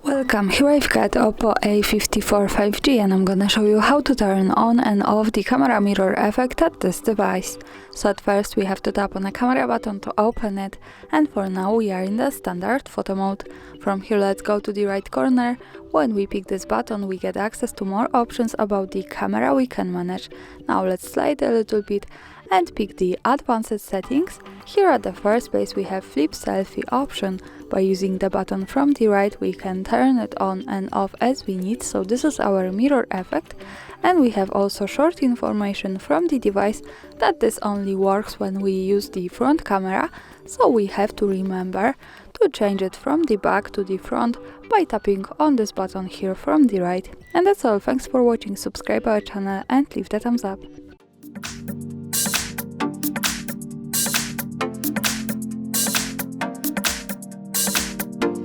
Welcome, here I've got Oppo A54 5G and I'm gonna show you how to turn on and off the camera mirror effect at this device. So at first we have to tap on the camera button to open it, and for now we are in the standard photo mode. From here let's go to the right corner. When we pick this button we get access to more options about the camera we can manage. Now let's slide a little bit and pick the advanced settings. Here at the first place we have flip selfie option. By using the button from the right we can turn it on and off as we need, so this is our mirror effect. And we have also short information from the device that this only works when we use the front camera, so we have to remember to change it from the back to the front by tapping on this button here from the right. And that's all, thanks for watching, subscribe our channel and leave the thumbs up.